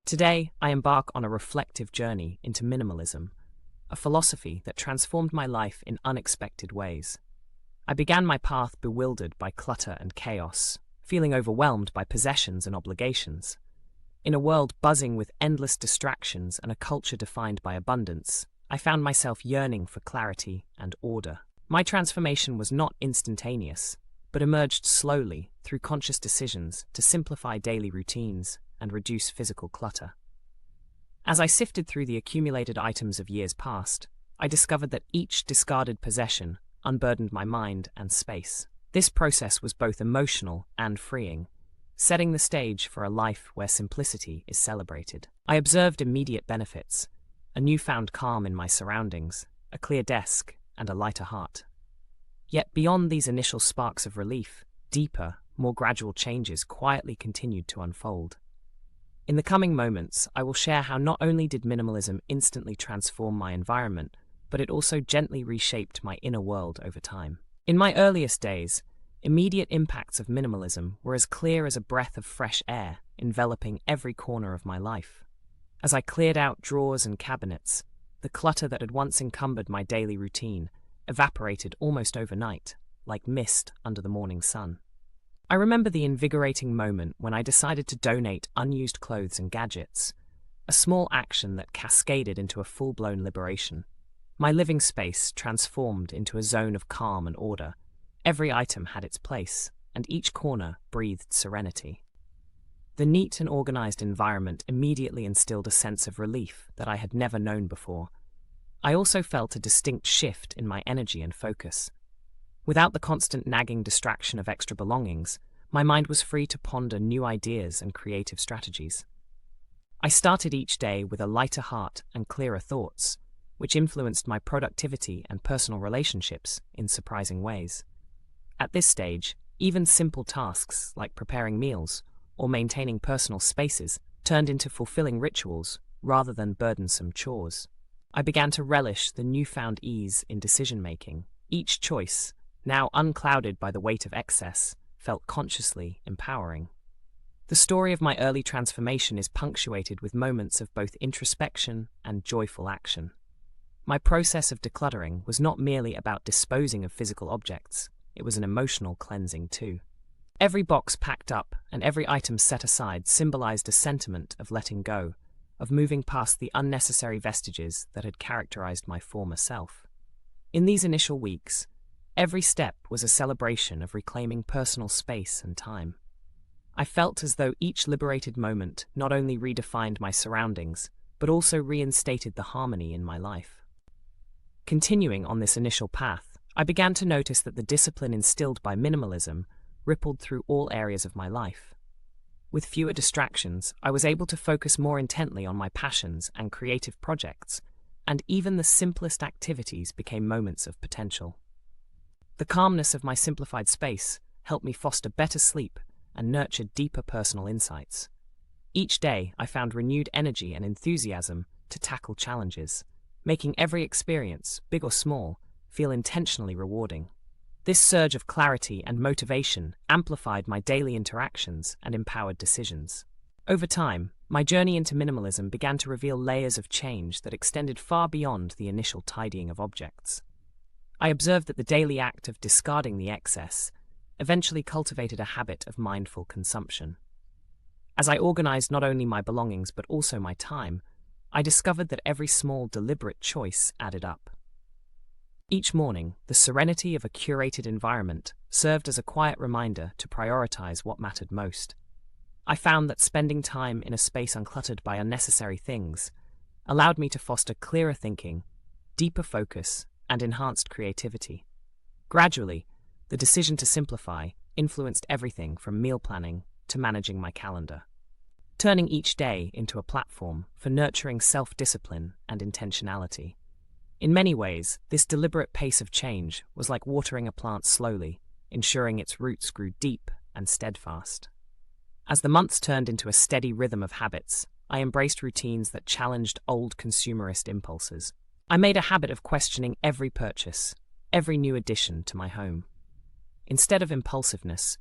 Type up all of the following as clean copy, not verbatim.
Today, I embark on a reflective journey into minimalism, a philosophy that transformed my life in unexpected ways. I began my path bewildered by clutter and chaos, feeling overwhelmed by possessions and obligations. In a world buzzing with endless distractions and a culture defined by abundance, I found myself yearning for clarity and order. My transformation was not instantaneous, but emerged slowly through conscious decisions to simplify daily routines and reduce physical clutter. As I sifted through the accumulated items of years past, I discovered that each discarded possession unburdened my mind and space. This process was both emotional and freeing, setting the stage for a life where simplicity is celebrated. I observed immediate benefits, a newfound calm in my surroundings, a clear desk, and a lighter heart. Yet beyond these initial sparks of relief, deeper, more gradual changes quietly continued to unfold. In the coming moments, I will share how not only did minimalism instantly transform my environment, but it also gently reshaped my inner world over time. In my earliest days, immediate impacts of minimalism were as clear as a breath of fresh air, enveloping every corner of my life. As I cleared out drawers and cabinets, the clutter that had once encumbered my daily routine evaporated almost overnight, like mist under the morning sun. I remember the invigorating moment when I decided to donate unused clothes and gadgets, a small action that cascaded into a full-blown liberation. My living space transformed into a zone of calm and order. Every item had its place, and each corner breathed serenity. The neat and organized environment immediately instilled a sense of relief that I had never known before. I also felt a distinct shift in my energy and focus. Without the constant nagging distraction of extra belongings, my mind was free to ponder new ideas and creative strategies. I started each day with a lighter heart and clearer thoughts, which influenced my productivity and personal relationships in surprising ways. At this stage, even simple tasks like preparing meals or maintaining personal spaces turned into fulfilling rituals rather than burdensome chores. I began to relish the newfound ease in decision-making. Each choice, now unclouded by the weight of excess, felt consciously empowering. The story of my early transformation is punctuated with moments of both introspection and joyful action. My process of decluttering was not merely about disposing of physical objects, it was an emotional cleansing too. Every box packed up and every item set aside symbolized a sentiment of letting go, of moving past the unnecessary vestiges that had characterized my former self. In these initial weeks, every step was a celebration of reclaiming personal space and time. I felt as though each liberated moment not only redefined my surroundings, but also reinstated the harmony in my life. Continuing on this initial path, I began to notice that the discipline instilled by minimalism rippled through all areas of my life. With fewer distractions, I was able to focus more intently on my passions and creative projects, and even the simplest activities became moments of potential. The calmness of my simplified space helped me foster better sleep and nurture deeper personal insights. Each day, I found renewed energy and enthusiasm to tackle challenges, making every experience, big or small, feel intentionally rewarding. This surge of clarity and motivation amplified my daily interactions and empowered decisions. Over time, my journey into minimalism began to reveal layers of change that extended far beyond the initial tidying of objects. I observed that the daily act of discarding the excess eventually cultivated a habit of mindful consumption. As I organized not only my belongings but also my time, I discovered that every small, deliberate choice added up. Each morning, the serenity of a curated environment served as a quiet reminder to prioritize what mattered most. I found that spending time in a space uncluttered by unnecessary things allowed me to foster clearer thinking, deeper focus, and enhanced creativity. Gradually, the decision to simplify influenced everything from meal planning to managing my calendar, turning each day into a platform for nurturing self-discipline and intentionality. In many ways, this deliberate pace of change was like watering a plant slowly, ensuring its roots grew deep and steadfast. As the months turned into a steady rhythm of habits, I embraced routines that challenged old consumerist impulses. I made a habit of questioning every purchase, every new addition to my home. Instead of impulsiveness,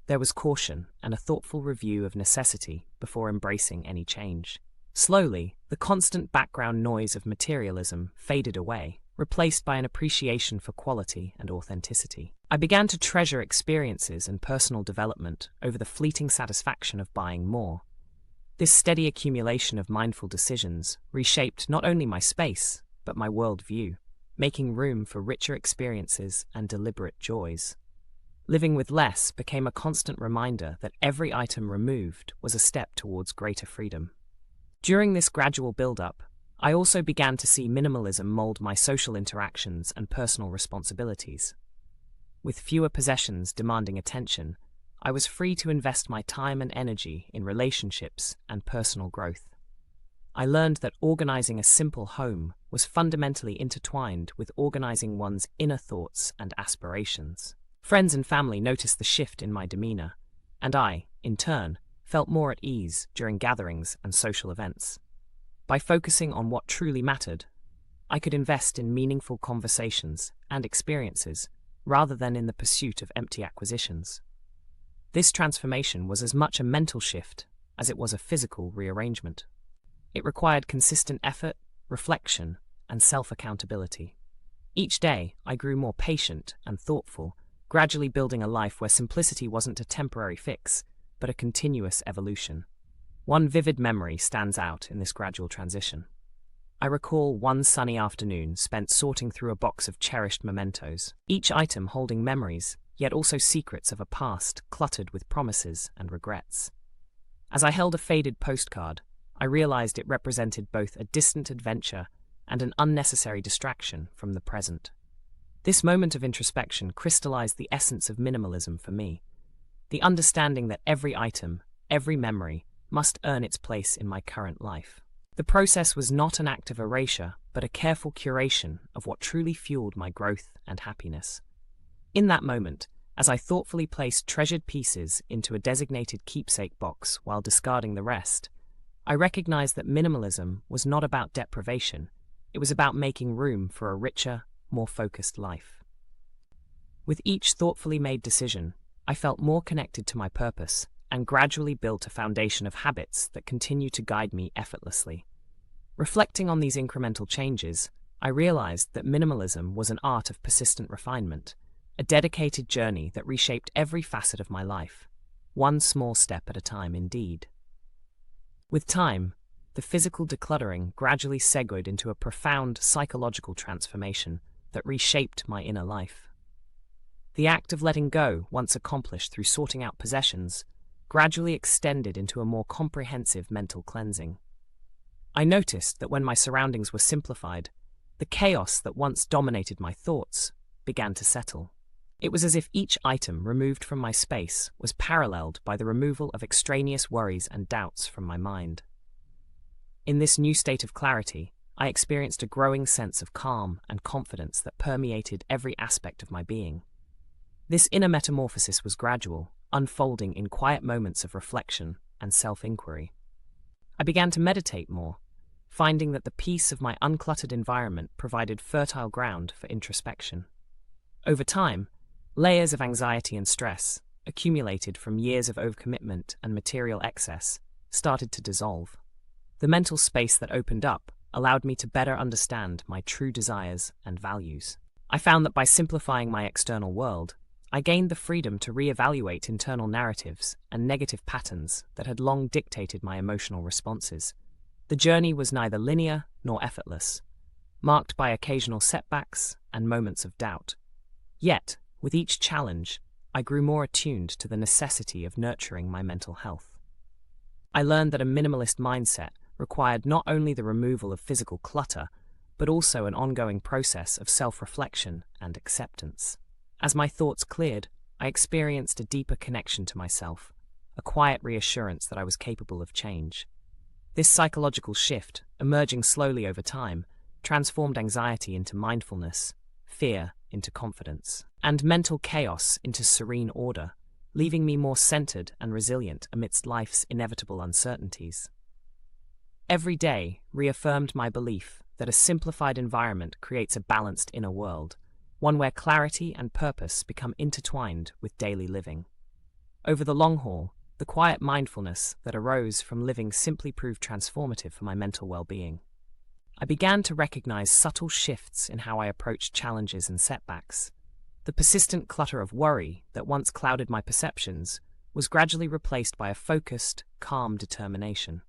there was caution and a thoughtful review of necessity before embracing any change. Slowly, the constant background noise of materialism faded away, replaced by an appreciation for quality and authenticity. I began to treasure experiences and personal development over the fleeting satisfaction of buying more. This steady accumulation of mindful decisions reshaped not only my space, but my worldview, making room for richer experiences and deliberate joys. Living with less became a constant reminder that every item removed was a step towards greater freedom. During this gradual build-up, I also began to see minimalism mold my social interactions and personal responsibilities. With fewer possessions demanding attention, I was free to invest my time and energy in relationships and personal growth. I learned that organizing a simple home was fundamentally intertwined with organizing one's inner thoughts and aspirations. Friends and family noticed the shift in my demeanor, and I, in turn, felt more at ease during gatherings and social events. By focusing on what truly mattered, I could invest in meaningful conversations and experiences rather than in the pursuit of empty acquisitions. This transformation was as much a mental shift as it was a physical rearrangement. It required consistent effort, reflection, and self-accountability. Each day, I grew more patient and thoughtful, gradually building a life where simplicity wasn't a temporary fix, but a continuous evolution. One vivid memory stands out in this gradual transition. I recall one sunny afternoon spent sorting through a box of cherished mementos, each item holding memories, yet also secrets of a past cluttered with promises and regrets. As I held a faded postcard, I realized it represented both a distant adventure and an unnecessary distraction from the present. This moment of introspection crystallized the essence of minimalism for me, the understanding that every item, every memory, must earn its place in my current life. The process was not an act of erasure, but a careful curation of what truly fueled my growth and happiness. In that moment, as I thoughtfully placed treasured pieces into a designated keepsake box while discarding the rest, I recognized that minimalism was not about deprivation, it was about making room for a richer, more focused life. With each thoughtfully made decision, I felt more connected to my purpose and gradually built a foundation of habits that continue to guide me effortlessly. Reflecting on these incremental changes, I realized that minimalism was an art of persistent refinement, a dedicated journey that reshaped every facet of my life, one small step at a time indeed. With time, the physical decluttering gradually segued into a profound psychological transformation that reshaped my inner life. The act of letting go, once accomplished through sorting out possessions, gradually extended into a more comprehensive mental cleansing. I noticed that when my surroundings were simplified, the chaos that once dominated my thoughts began to settle. It was as if each item removed from my space was paralleled by the removal of extraneous worries and doubts from my mind. In this new state of clarity, I experienced a growing sense of calm and confidence that permeated every aspect of my being. This inner metamorphosis was gradual, unfolding in quiet moments of reflection and self-inquiry. I began to meditate more, finding that the peace of my uncluttered environment provided fertile ground for introspection. Over time, layers of anxiety and stress, accumulated from years of overcommitment and material excess, started to dissolve. The mental space that opened up allowed me to better understand my true desires and values. I found that by simplifying my external world, I gained the freedom to reevaluate internal narratives and negative patterns that had long dictated my emotional responses. The journey was neither linear nor effortless, marked by occasional setbacks and moments of doubt. Yet, with each challenge, I grew more attuned to the necessity of nurturing my mental health. I learned that a minimalist mindset required not only the removal of physical clutter, but also an ongoing process of self-reflection and acceptance. As my thoughts cleared, I experienced a deeper connection to myself, a quiet reassurance that I was capable of change. This psychological shift, emerging slowly over time, transformed anxiety into mindfulness, fear into confidence, and mental chaos into serene order, leaving me more centered and resilient amidst life's inevitable uncertainties. Every day reaffirmed my belief that a simplified environment creates a balanced inner world, one where clarity and purpose become intertwined with daily living. Over the long haul, The quiet mindfulness that arose from living simply proved transformative for my mental well-being. I began to recognize subtle shifts in how I approached challenges and setbacks. The persistent clutter of worry that once clouded my perceptions was gradually replaced by a focused, calm determination.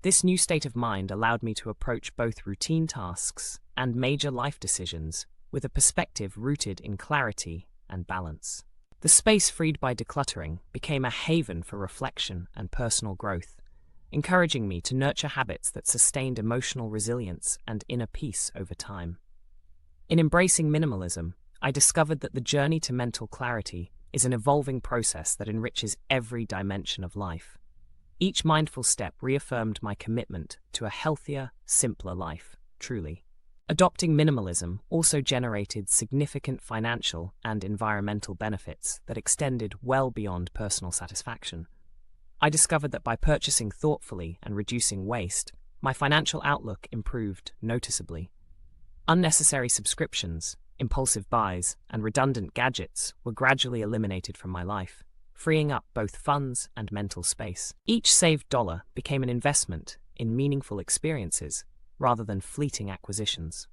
This new state of mind allowed me to approach both routine tasks and major life decisions with a perspective rooted in clarity and balance. The space freed by decluttering became a haven for reflection and personal growth, encouraging me to nurture habits that sustained emotional resilience and inner peace over time. In embracing minimalism, I discovered that the journey to mental clarity is an evolving process that enriches every dimension of life. Each mindful step reaffirmed my commitment to a healthier, simpler life, truly. Adopting minimalism also generated significant financial and environmental benefits that extended well beyond personal satisfaction. I discovered that by purchasing thoughtfully and reducing waste, my financial outlook improved noticeably. Unnecessary subscriptions, impulsive buys, and redundant gadgets were gradually eliminated from my life, freeing up both funds and mental space. Each saved dollar became an investment in meaningful experiences rather than fleeting acquisitions.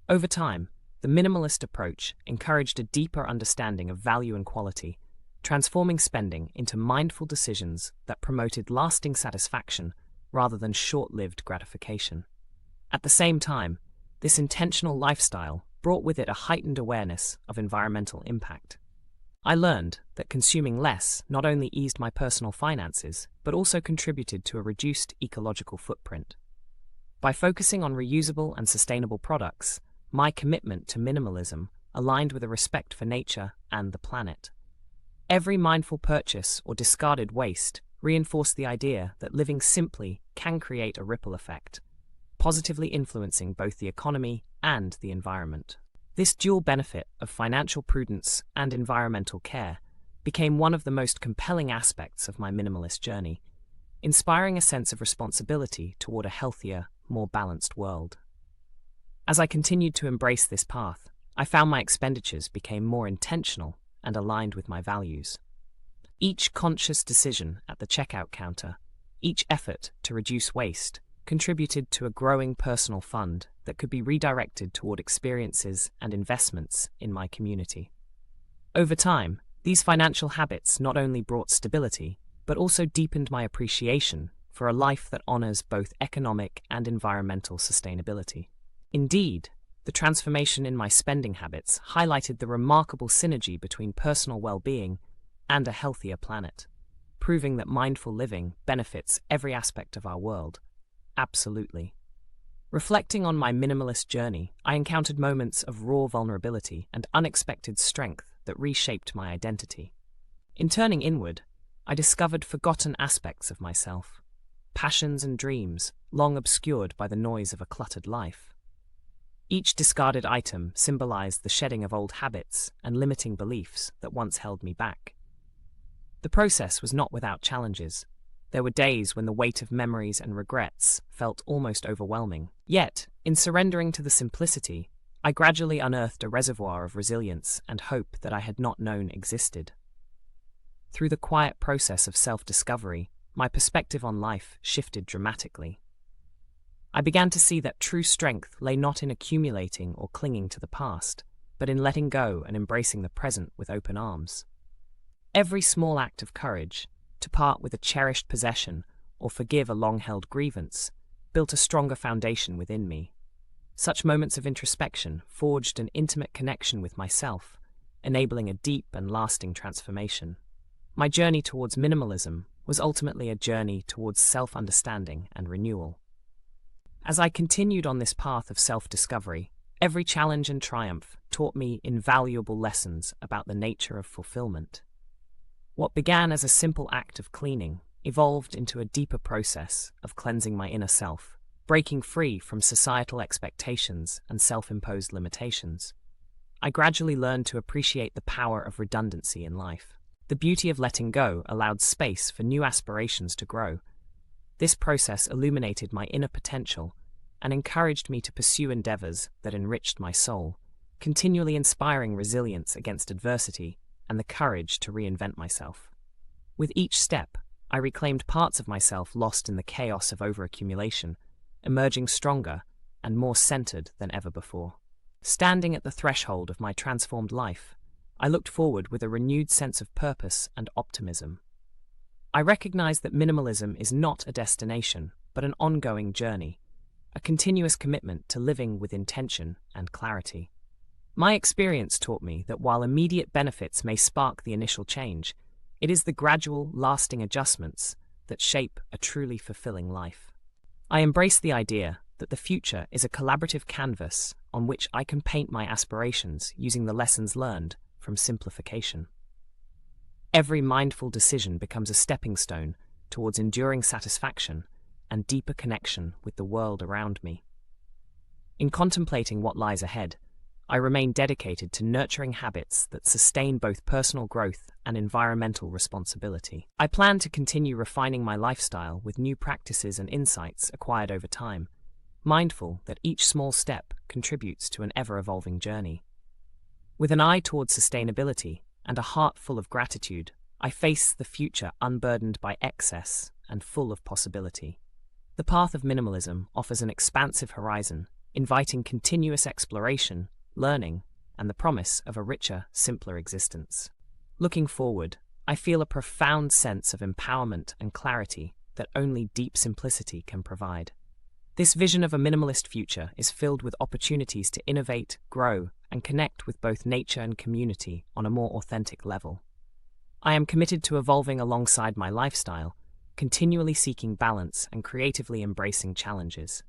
Over time, the minimalist approach encouraged a deeper understanding of value and quality, transforming spending into mindful decisions that promoted lasting satisfaction rather than short-lived gratification. At the same time, this intentional lifestyle brought with it a heightened awareness of environmental impact. I learned that consuming less not only eased my personal finances, but also contributed to a reduced ecological footprint. By focusing on reusable and sustainable products, my commitment to minimalism aligned with a respect for nature and the planet. Every mindful purchase or discarded waste reinforced the idea that living simply can create a ripple effect, positively influencing both the economy and the environment. This dual benefit of financial prudence and environmental care became one of the most compelling aspects of my minimalist journey, inspiring a sense of responsibility toward a healthier, more balanced world. As I continued to embrace this path, I found my expenditures became more intentional and aligned with my values. Each conscious decision at the checkout counter, each effort to reduce waste, contributed to a growing personal fund that could be redirected toward experiences and investments in my community. Over time, these financial habits not only brought stability, but also deepened my appreciation for a life that honors both economic and environmental sustainability. Indeed, the transformation in my spending habits highlighted the remarkable synergy between personal well-being and a healthier planet, proving that mindful living benefits every aspect of our world. Absolutely. Reflecting on my minimalist journey, I encountered moments of raw vulnerability and unexpected strength that reshaped my identity. In turning inward, I discovered forgotten aspects of myself, passions and dreams long obscured by the noise of a cluttered life. Each discarded item symbolized the shedding of old habits and limiting beliefs that once held me back. The process was not without challenges. There were days when the weight of memories and regrets felt almost overwhelming. Yet, in surrendering to the simplicity, I gradually unearthed a reservoir of resilience and hope that I had not known existed. Through the quiet process of self-discovery, my perspective on life shifted dramatically. I began to see that true strength lay not in accumulating or clinging to the past, but in letting go and embracing the present with open arms. Every small act of courage, to part with a cherished possession or forgive a long-held grievance, built a stronger foundation within me. Such moments of introspection forged an intimate connection with myself, enabling a deep and lasting transformation. My journey towards minimalism was ultimately a journey towards self-understanding and renewal. As I continued on this path of self-discovery, every challenge and triumph taught me invaluable lessons about the nature of fulfillment. What began as a simple act of cleaning evolved into a deeper process of cleansing my inner self, breaking free from societal expectations and self-imposed limitations. I gradually learned to appreciate the power of redundancy in life. The beauty of letting go allowed space for new aspirations to grow. This process illuminated my inner potential and encouraged me to pursue endeavors that enriched my soul, continually inspiring resilience against adversity and the courage to reinvent myself. With each step, I reclaimed parts of myself lost in the chaos of overaccumulation, emerging stronger and more centered than ever before. Standing at the threshold of my transformed life, I looked forward with a renewed sense of purpose and optimism. I recognized that minimalism is not a destination, but an ongoing journey, a continuous commitment to living with intention and clarity. My experience taught me that while immediate benefits may spark the initial change, it is the gradual, lasting adjustments that shape a truly fulfilling life. I embrace the idea that the future is a collaborative canvas on which I can paint my aspirations using the lessons learned from simplification. Every mindful decision becomes a stepping stone towards enduring satisfaction and deeper connection with the world around me. In contemplating what lies ahead, I remain dedicated to nurturing habits that sustain both personal growth and environmental responsibility. I plan to continue refining my lifestyle with new practices and insights acquired over time, mindful that each small step contributes to an ever-evolving journey. With an eye towards sustainability and a heart full of gratitude, I face the future unburdened by excess and full of possibility. The path of minimalism offers an expansive horizon, inviting continuous exploration, learning, and the promise of a richer, simpler existence. Looking forward, I feel a profound sense of empowerment and clarity that only deep simplicity can provide. This vision of a minimalist future is filled with opportunities to innovate, grow, and connect with both nature and community on a more authentic level. I am committed to evolving alongside my lifestyle, continually seeking balance and creatively embracing challenges.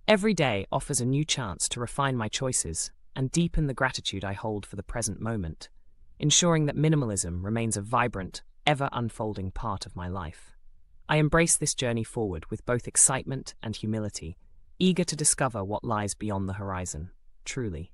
Every day offers a new chance to refine my choices and deepen the gratitude I hold for the present moment, ensuring that minimalism remains a vibrant, ever-unfolding part of my life. I embrace this journey forward with both excitement and humility, eager to discover what lies beyond the horizon. Truly,